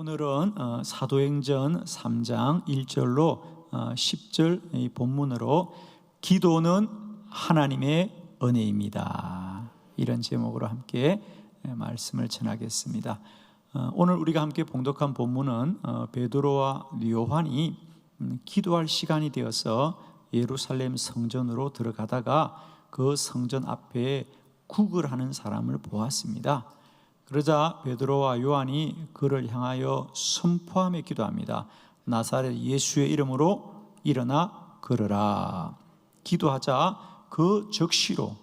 오늘은 사도행전 3장 1절로 10절 이 본문으로 기도는 하나님의 은혜입니다, 이런 제목으로 함께 말씀을 전하겠습니다. 오늘 우리가 함께 봉독한 본문은 베드로와 요한이 기도할 시간이 되어서 예루살렘 성전으로 들어가다가 그 성전 앞에 국을 하는 사람을 보았습니다. 그러자 베드로와 요한이 그를 향하여 선포하며 기도합니다. 나사렛 예수의 이름으로 일어나 걸으라. 기도하자 그 즉시로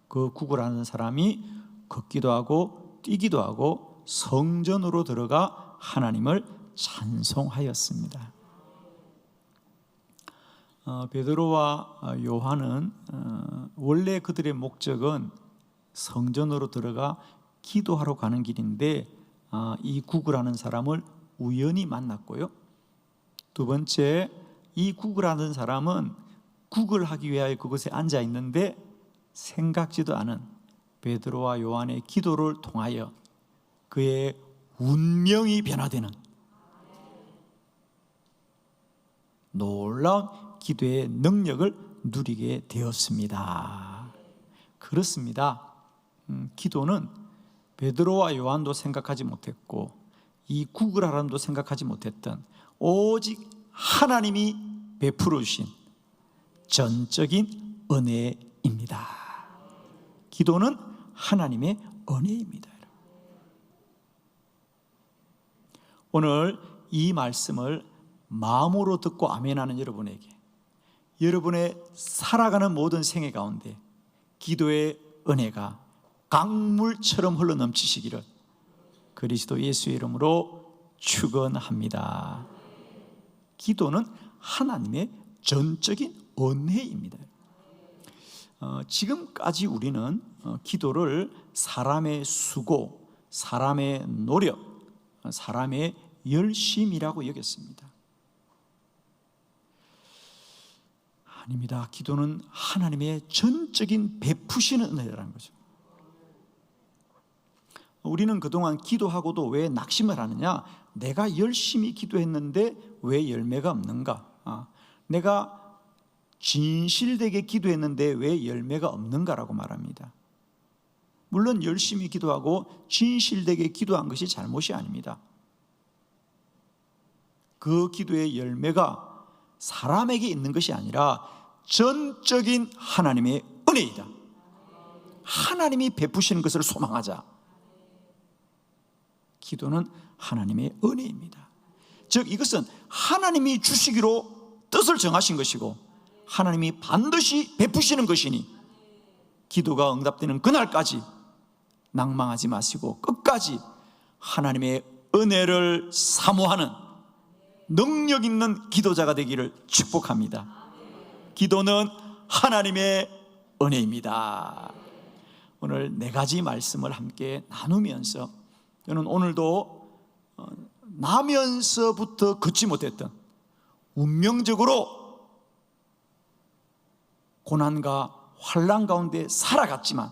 그 국을 하는 사람이 걷기도 하고 뛰기도 하고 성전으로 들어가 하나님을 찬송하였습니다. 베드로와 요한은 원래 그들의 목적은 성전으로 들어가 기도하러 가는 길인데 이 국을 하는 사람을 우연히 만났고요, 두 번째, 이 국을 하는 사람은 국을 하기 위하여 그곳에 앉아 있는데 생각지도 않은 베드로와 요한의 기도를 통하여 그의 운명이 변화되는 놀라운 기도의 능력을 누리게 되었습니다. 그렇습니다. 기도는 베드로와 요한도 생각하지 못했고 이 국을 하람도 생각하지 못했던 오직 하나님이 베풀어 주신 전적인 은혜입니다. 기도는 하나님의 은혜입니다. 오늘 이 말씀을 마음으로 듣고 아멘하는 여러분에게, 여러분의 살아가는 모든 생애 가운데 기도의 은혜가 강물처럼 흘러넘치시기를 그리스도 예수의 이름으로 축원합니다. 기도는 하나님의 전적인 은혜입니다. 지금까지 우리는 기도를 사람의 수고, 사람의 노력, 사람의 열심이라고 여겼습니다. 아닙니다. 기도는 하나님의 전적인 베푸시는 은혜라는 거죠. 우리는 그동안 기도하고도 왜 낙심을 하느냐? 내가 열심히 기도했는데 왜 열매가 없는가? 내가 진실되게 기도했는데 왜 열매가 없는가라고 말합니다. 물론 열심히 기도하고 진실되게 기도한 것이 잘못이 아닙니다. 그 기도의 열매가 사람에게 있는 것이 아니라 전적인 하나님의 은혜이다. 하나님이 베푸시는 것을 소망하자. 기도는 하나님의 은혜입니다. 즉 이것은 하나님이 주시기로 뜻을 정하신 것이고 하나님이 반드시 베푸시는 것이니 기도가 응답되는 그날까지 낭망하지 마시고 끝까지 하나님의 은혜를 사모하는 능력 있는 기도자가 되기를 축복합니다. 기도는 하나님의 은혜입니다. 오늘 네 가지 말씀을 함께 나누면서 저는 오늘도 나면서부터 걷지 못했던, 운명적으로 고난과 환난 가운데 살아갔지만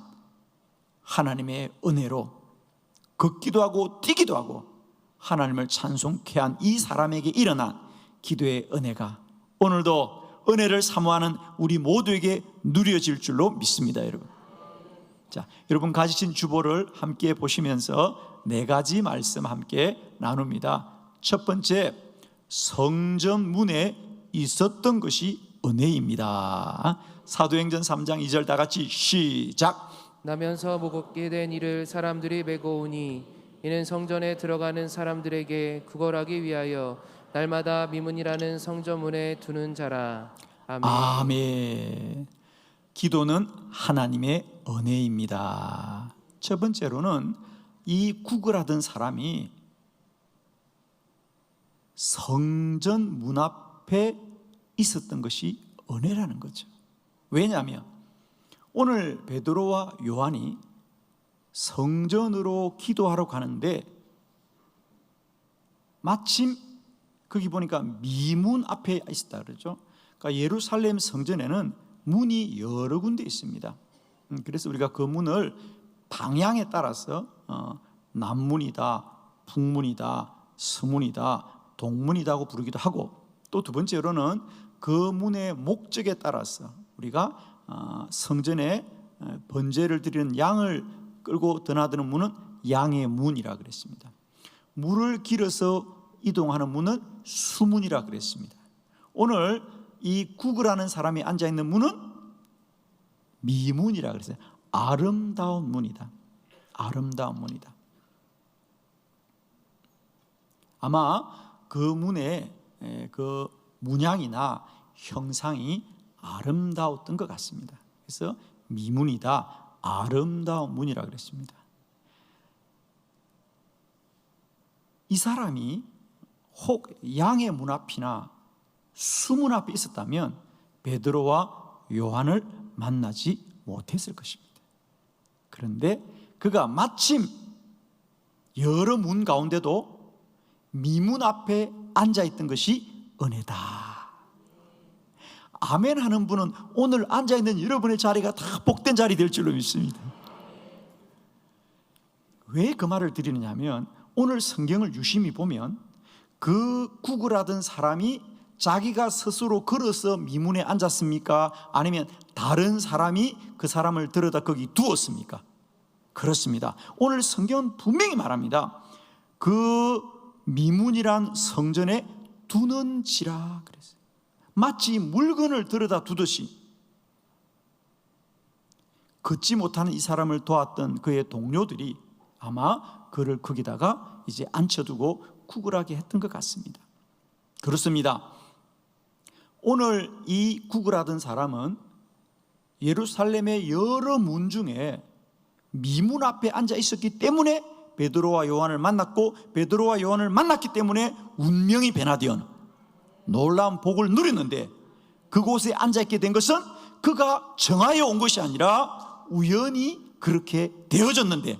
하나님의 은혜로 걷기도 하고 뛰기도 하고 하나님을 찬송케 한 이 사람에게 일어난 기도의 은혜가 오늘도 은혜를 사모하는 우리 모두에게 누려질 줄로 믿습니다. 여러분, 자, 여러분 가지신 주보를 함께 보시면서 네 가지 말씀 함께 나눕니다. 첫 번째, 성전 문에 있었던 것이 은혜입니다. 사도행전 3장 2절 다 같이 시작. 나면서 무겁게 된 이를 사람들이 메고 오니 이는 성전에 들어가는 사람들에게 구걸하기 위하여 날마다 미문이라는 성전 문에 두는 자라. 아멘. 아멘. 기도는 하나님의 은혜입니다. 첫 번째로는 이 국을 하던 사람이 성전 문 앞에 있었던 것이 은혜라는 거죠. 왜냐하면 오늘 베드로와 요한이 성전으로 기도하러 가는데 마침 거기 보니까 미문 앞에 있었다 그러죠. 그러니까 예루살렘 성전에는 문이 여러 군데 있습니다. 그래서 우리가 그 문을 방향에 따라서 남문이다, 북문이다, 서문이다, 동문이다고 부르기도 하고, 또 두 번째로는 그 문의 목적에 따라서 우리가 성전에 번제를 드리는 양을 끌고 드나드는 문은 양의 문이라 그랬습니다. 물을 길어서 이동하는 문은 수문이라 그랬습니다. 오늘 이 구그라는 사람이 앉아있는 문은 미문이라 그랬어요. 아름다운 문이다. 아름다운 문이다. 아마 그 문의 그 문양이나 형상이 아름다웠던 것 같습니다. 그래서 미문이다, 아름다운 문이라 그랬습니다. 이 사람이 혹 양의 문 앞이나 수문 앞에 있었다면 베드로와 요한을 만나지 못했을 것입니다. 그런데 그가 마침 여러 문 가운데도 미문 앞에 앉아있던 것이 은혜다. 아멘 하는 분은 오늘 앉아있는 여러분의 자리가 다 복된 자리 될 줄로 믿습니다. 왜 그 말을 드리느냐 하면, 오늘 성경을 유심히 보면 그 구걸하던 사람이 자기가 스스로 걸어서 미문에 앉았습니까? 아니면 다른 사람이 그 사람을 데려다 거기 두었습니까? 그렇습니다. 오늘 성경은 분명히 말합니다. 그 미문이란 성전에 두는지라 그랬어요. 마치 물건을 데려다 두듯이 걷지 못하는 이 사람을 도왔던 그의 동료들이 아마 그를 거기다가 이제 앉혀두고 구걸하게 했던 것 같습니다. 그렇습니다. 오늘 이 구걸하던 사람은 예루살렘의 여러 문 중에 미문 앞에 앉아 있었기 때문에 베드로와 요한을 만났고, 베드로와 요한을 만났기 때문에 운명이 변화되어 놀라운 복을 누렸는데, 그곳에 앉아있게 된 것은 그가 정하여 온 것이 아니라 우연히 그렇게 되어졌는데,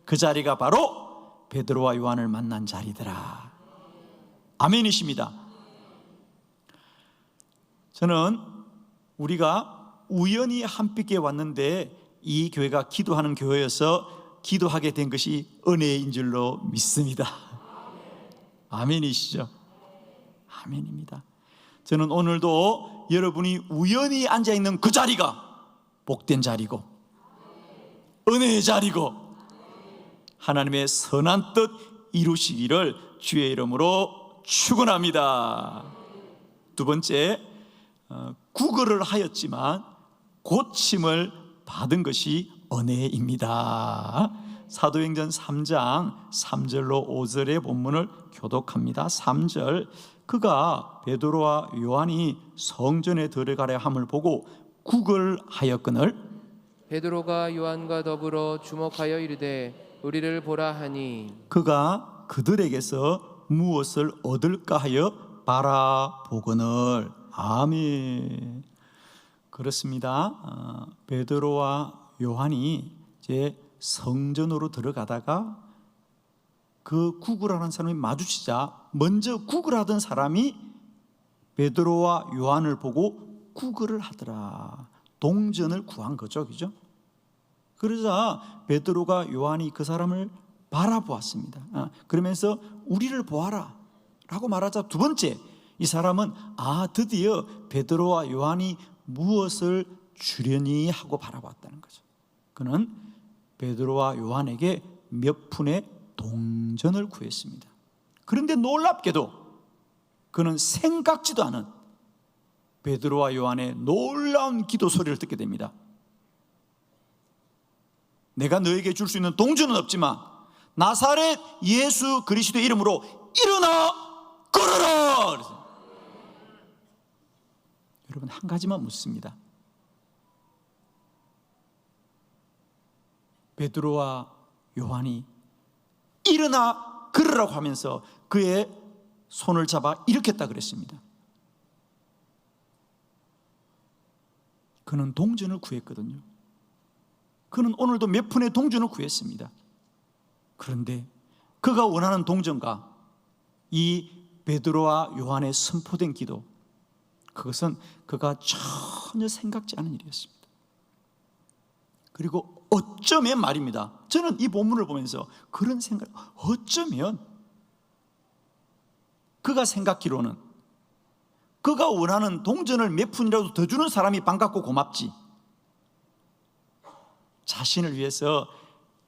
그 자리가 바로 베드로와 요한을 만난 자리더라. 아멘이십니다. 저는 우리가 우연히 한빛에 왔는데 이 교회가 기도하는 교회여서 기도하게 된 것이 은혜인 줄로 믿습니다. 아멘이시죠? 아멘입니다. 저는 오늘도 여러분이 우연히 앉아있는 그 자리가 복된 자리고 은혜의 자리고 하나님의 선한 뜻 이루시기를 주의 이름으로 축원합니다. 두 번째, 구걸을 하였지만 고침을 받은 것이 은혜입니다. 사도행전 3장 3절로 5절의 본문을 교독합니다. 3절, 그가 베드로와 요한이 성전에 들어가려 함을 보고 구걸하였거늘 베드로가 요한과 더불어 주목하여 이르되 우리를 보라 하니, 그가 그들에게서 무엇을 얻을까 하여 바라보거늘. 아멘. 그렇습니다. 베드로와 요한이 이제 성전으로 들어가다가 그 구걸하는 사람이 마주치자 먼저 구걸하던 사람이 베드로와 요한을 보고 구걸을 하더라. 동전을 구한 거죠, 그죠? 그러자 베드로가 요한이 그 사람을 바라보았습니다. 그러면서 우리를 보아라 라고 말하자, 두 번째, 이 사람은 드디어 베드로와 요한이 무엇을 주려니 하고 바라봤다는 거죠. 그는 베드로와 요한에게 몇 푼의 동전을 구했습니다. 그런데 놀랍게도 그는 생각지도 않은 베드로와 요한의 놀라운 기도 소리를 듣게 됩니다. 내가 너에게 줄 수 있는 동전은 없지만 나사렛 예수 그리스도의 이름으로 일어나 걸어라. 그래서 여러분, 한 가지만 묻습니다. 베드로와 요한이 일어나 걸으라고 하면서 그의 손을 잡아 일으켰다 그랬습니다. 그는 동전을 구했거든요. 그는 오늘도 몇 푼의 동전을 구했습니다. 그런데 그가 원하는 동전과 이 베드로와 요한의 선포된 기도, 그것은 그가 전혀 생각지 않은 일이었습니다. 그리고 어쩌면 말입니다, 저는 이 본문을 보면서 그런 생각, 어쩌면 그가 생각기로는 그가 원하는 동전을 몇 푼이라도 더 주는 사람이 반갑고 고맙지, 자신을 위해서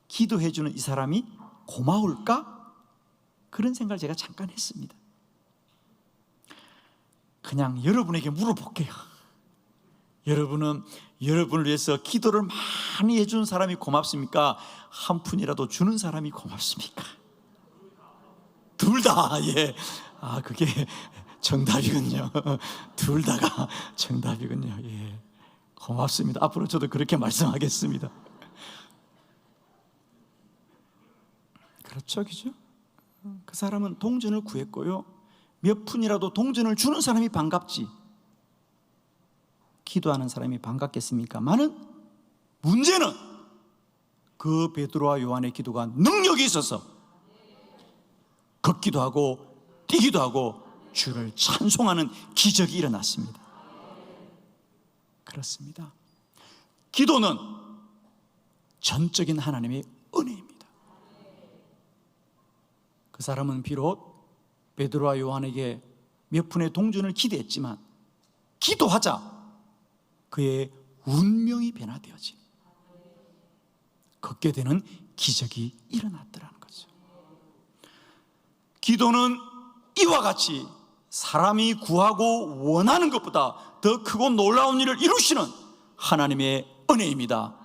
기도해 주는 이 사람이 고마울까? 그런 생각을 제가 잠깐 했습니다. 그냥 여러분에게 물어볼게요. 여러분은 여러분을 위해서 기도를 많이 해주는 사람이 고맙습니까? 한 푼이라도 주는 사람이 고맙습니까? 둘 다. 예. 그게 정답이군요. 둘 다가 정답이군요. 예. 고맙습니다. 앞으로 저도 그렇게 말씀하겠습니다. 그렇죠, 그죠? 그 사람은 동전을 구했고요, 몇 푼이라도 동전을 주는 사람이 반갑지, 기도하는 사람이 반갑겠습니까마는 문제는 그 베드로와 요한의 기도가 능력이 있어서 걷기도 하고 뛰기도 하고 주를 찬송하는 기적이 일어났습니다. 그렇습니다. 기도는 전적인 하나님의 은혜입니다. 그 사람은 비록 베드로와 요한에게 몇 푼의 동전을 기대했지만 기도하자 그의 운명이 변화되어지 걷게 되는 기적이 일어났더라는 거죠. 기도는 이와 같이 사람이 구하고 원하는 것보다 더 크고 놀라운 일을 이루시는 하나님의 은혜입니다.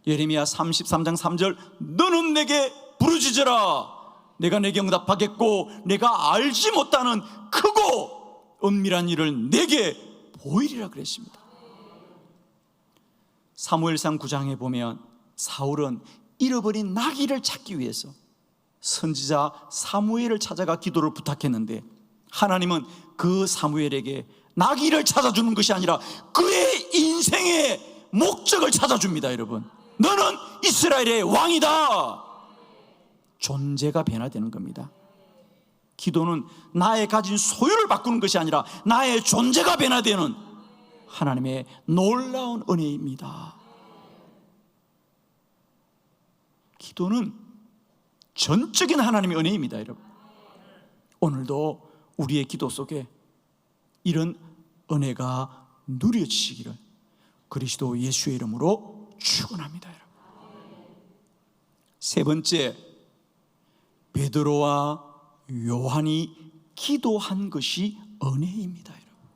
예레미야 33장 3절, 너는 내게 부르짖으라 내가 내게 응답하겠고 내가 알지 못하는 크고 은밀한 일을 내게 보이리라 그랬습니다. 사무엘상 9장에 보면 사울은 잃어버린 나귀를 찾기 위해서 선지자 사무엘을 찾아가 기도를 부탁했는데 하나님은 그 사무엘에게 나귀를 찾아주는 것이 아니라 그의 인생의 목적을 찾아줍니다. 여러분, 너는 이스라엘의 왕이다. 존재가 변화되는 겁니다. 기도는 나의 가진 소유를 바꾸는 것이 아니라 나의 존재가 변화되는 하나님의 놀라운 은혜입니다. 기도는 전적인 하나님의 은혜입니다. 여러분, 오늘도 우리의 기도 속에 이런 은혜가 누려지시기를 그리스도 예수의 이름으로 축원합니다. 여러분, 세 번째, 베드로와 요한이 기도한 것이 은혜입니다. 여러분,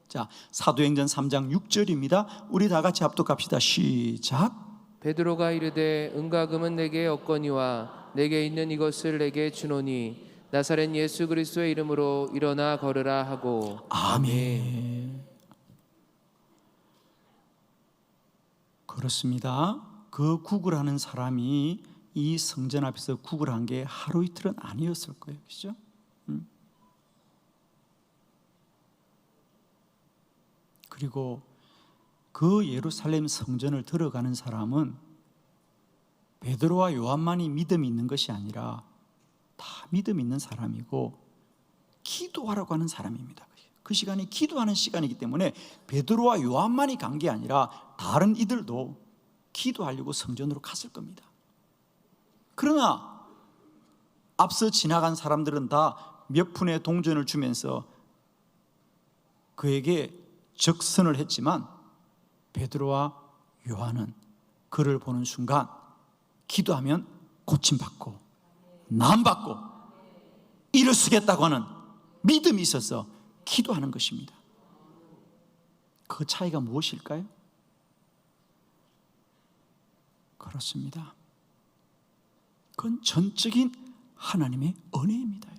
자, 사도행전 3장 6절입니다. 우리 다 같이 합독합시다. 시작. 베드로가 이르되 은과 금은 내게 없거니와 내게 있는 이것을 내게 주노니 나사렛 예수 그리스도의 이름으로 일어나 걸으라 하고. 아멘. 그렇습니다. 그 구걸하는 사람이 이 성전 앞에서 구걸한 게 하루 이틀은 아니었을 거예요. 그죠? 그리고 그 예루살렘 성전을 들어가는 사람은 베드로와 요한만이 믿음이 있는 것이 아니라 다 믿음 있는 사람이고 기도하라고 하는 사람입니다. 그 시간이 기도하는 시간이기 때문에 베드로와 요한만이 간 게 아니라 다른 이들도 기도하려고 성전으로 갔을 겁니다. 그러나 앞서 지나간 사람들은 다 몇 푼의 동전을 주면서 그에게 적선을 했지만 베드로와 요한은 그를 보는 순간 기도하면 고침받고 나음받고 일어서겠다고 하는 믿음이 있어서 기도하는 것입니다. 그 차이가 무엇일까요? 그렇습니다. 그건 전적인 하나님의 은혜입니다.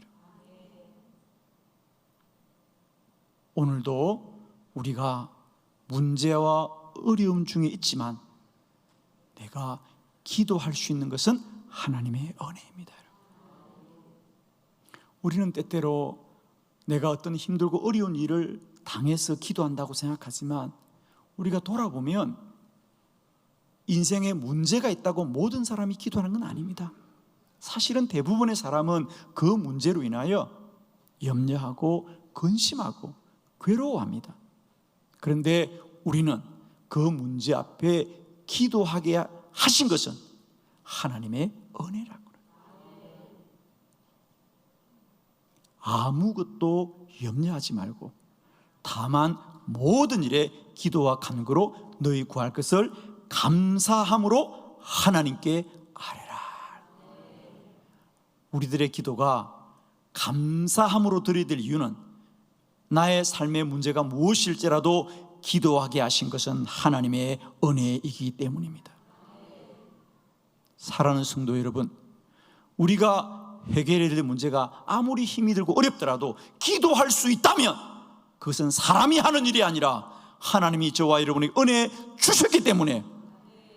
오늘도 우리가 문제와 어려움 중에 있지만 내가 기도할 수 있는 것은 하나님의 은혜입니다. 우리는 때때로 내가 어떤 힘들고 어려운 일을 당해서 기도한다고 생각하지만 우리가 돌아보면 인생에 문제가 있다고 모든 사람이 기도하는 건 아닙니다. 사실은 대부분의 사람은 그 문제로 인하여 염려하고 근심하고 괴로워합니다. 그런데 우리는 그 문제 앞에 기도하게 하신 것은 하나님의 은혜라고. 아무것도 염려하지 말고 다만 모든 일에 기도와 간구로 너희 구할 것을 감사함으로 하나님께 아뢰라. 우리들의 기도가 감사함으로 드려야 될 이유는 나의 삶의 문제가 무엇일지라도 기도하게 하신 것은 하나님의 은혜이기 때문입니다. 사랑하는 성도 여러분, 우리가 해결해야 될 문제가 아무리 힘이 들고 어렵더라도 기도할 수 있다면 그것은 사람이 하는 일이 아니라 하나님이 저와 여러분에게 은혜 주셨기 때문에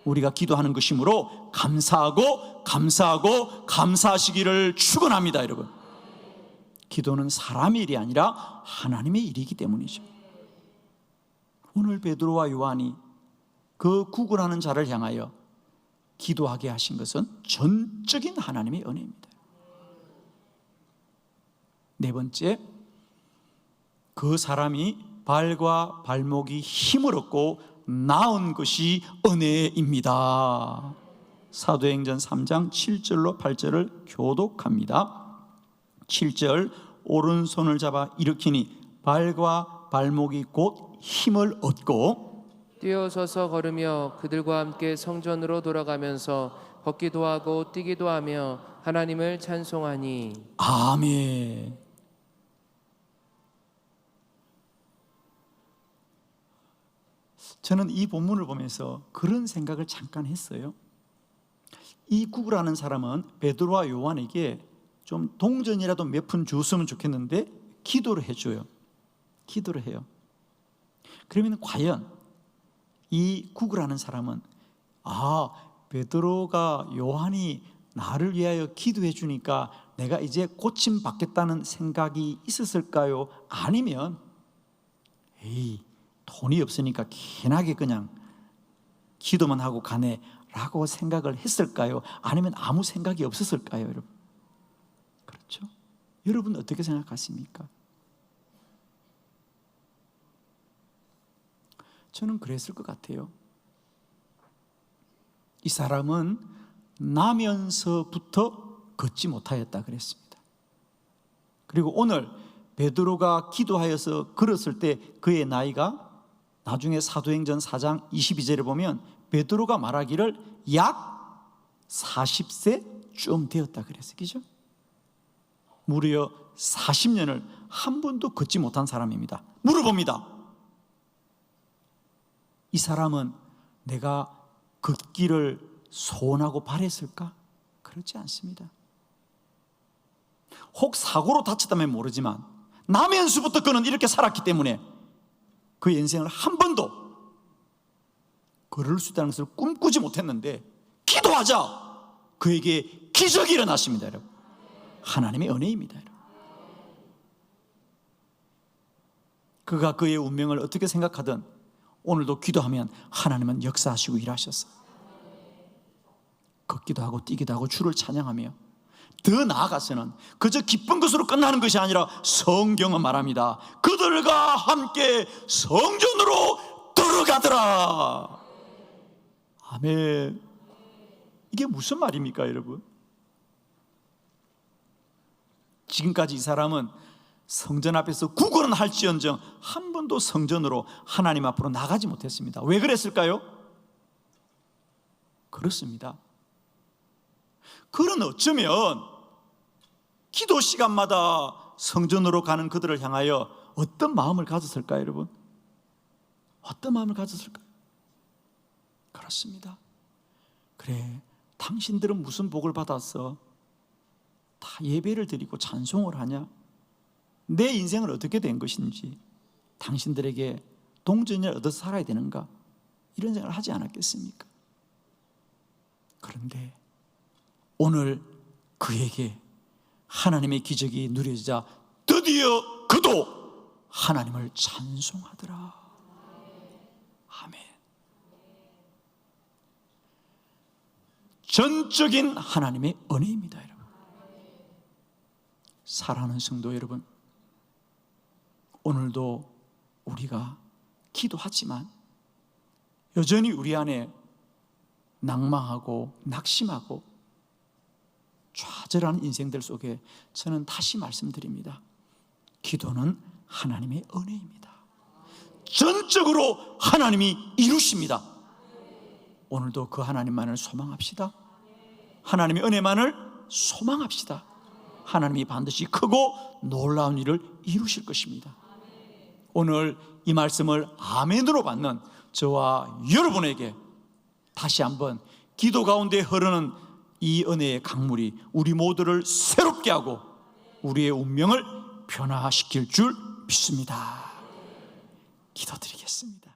우리가 기도하는 것이므로 감사하고 감사하시기를 축원합니다. 여러분, 기도는 사람의 일이 아니라 하나님의 일이기 때문이죠. 오늘 베드로와 요한이 그 구걸하는 자를 향하여 기도하게 하신 것은 전적인 하나님의 은혜입니다. 네 번째, 그 사람이 발과 발목이 힘을 얻고 나은 것이 은혜입니다. 사도행전 3장 7절로 8절을 교독합니다. 7절, 오른손을 잡아 일으키니 발과 발목이 곧 힘을 얻고 뛰어서서 걸으며 그들과 함께 성전으로 돌아가면서 걷기도 하고 뛰기도 하며 하나님을 찬송하니. 아멘. 저는 이 본문을 보면서 그런 생각을 잠깐 했어요. 이 구구라는 사람은 베드로와 요한에게 좀 동전이라도 몇 푼 줬으면 좋겠는데 기도를 해줘요. 기도를 해요. 그러면 과연 이 구구라는 사람은 베드로가 요한이 나를 위하여 기도해 주니까 내가 이제 고침 받겠다는 생각이 있었을까요? 아니면 돈이 없으니까 괜하게 그냥 기도만 하고 가네 라고 생각을 했을까요? 아니면 아무 생각이 없었을까요? 여러분, 그렇죠? 여러분 어떻게 생각하십니까? 저는 그랬을 것 같아요. 이 사람은 나면서부터 걷지 못하였다 그랬습니다. 그리고 오늘 베드로가 기도하여서 걸었을 때 그의 나이가 나중에 사도행전 4장 22절에 보면 베드로가 말하기를 약 40세쯤 되었다 그랬어요. 그죠? 무려 40년을 한 번도 걷지 못한 사람입니다. 물어봅니다. 이 사람은 내가 걷기를 소원하고 바랬을까? 그렇지 않습니다. 혹 사고로 다쳤다면 모르지만 나면서부터 그는 이렇게 살았기 때문에 그 인생을 한 번도 걸을 수 있다는 것을 꿈꾸지 못했는데 기도하자 그에게 기적이 일어났습니다. 여러분, 하나님의 은혜입니다. 여러분. 그가 그의 운명을 어떻게 생각하든 오늘도 기도하면 하나님은 역사하시고 일하셨어요. 걷기도 하고 뛰기도 하고 주를 찬양하며, 더 나아가서는 그저 기쁜 것으로 끝나는 것이 아니라 성경은 말합니다. 그들과 함께 성전으로 들어가더라. 아멘. 이게 무슨 말입니까, 여러분? 지금까지 이 사람은 성전 앞에서 구걸은 할지언정 한 번도 성전으로 하나님 앞으로 나가지 못했습니다. 왜 그랬을까요? 그렇습니다. 그는 어쩌면 기도 시간마다 성전으로 가는 그들을 향하여 어떤 마음을 가졌을까요, 여러분? 어떤 마음을 가졌을까요? 그렇습니다. 그래, 당신들은 무슨 복을 받았어? 다 예배를 드리고 찬송을 하냐? 내 인생은 어떻게 된 것인지, 당신들에게 동전을 얻어서 살아야 되는가? 이런 생각을 하지 않았겠습니까? 그런데 오늘 그에게 하나님의 기적이 누려지자 드디어 그도 하나님을 찬송하더라. 아멘. 전적인 하나님의 은혜입니다, 여러분. 사랑하는 성도 여러분, 오늘도 우리가 기도하지만 여전히 우리 안에 낭망하고 낙심하고 좌절하는 인생들 속에 저는 다시 말씀드립니다. 기도는 하나님의 은혜입니다. 전적으로 하나님이 이루십니다. 오늘도 그 하나님만을 소망합시다. 하나님의 은혜만을 소망합시다. 하나님이 반드시 크고 놀라운 일을 이루실 것입니다. 오늘 이 말씀을 아멘으로 받는 저와 여러분에게 다시 한번 기도 가운데 흐르는 이 은혜의 강물이 우리 모두를 새롭게 하고 우리의 운명을 변화시킬 줄 믿습니다. 기도드리겠습니다.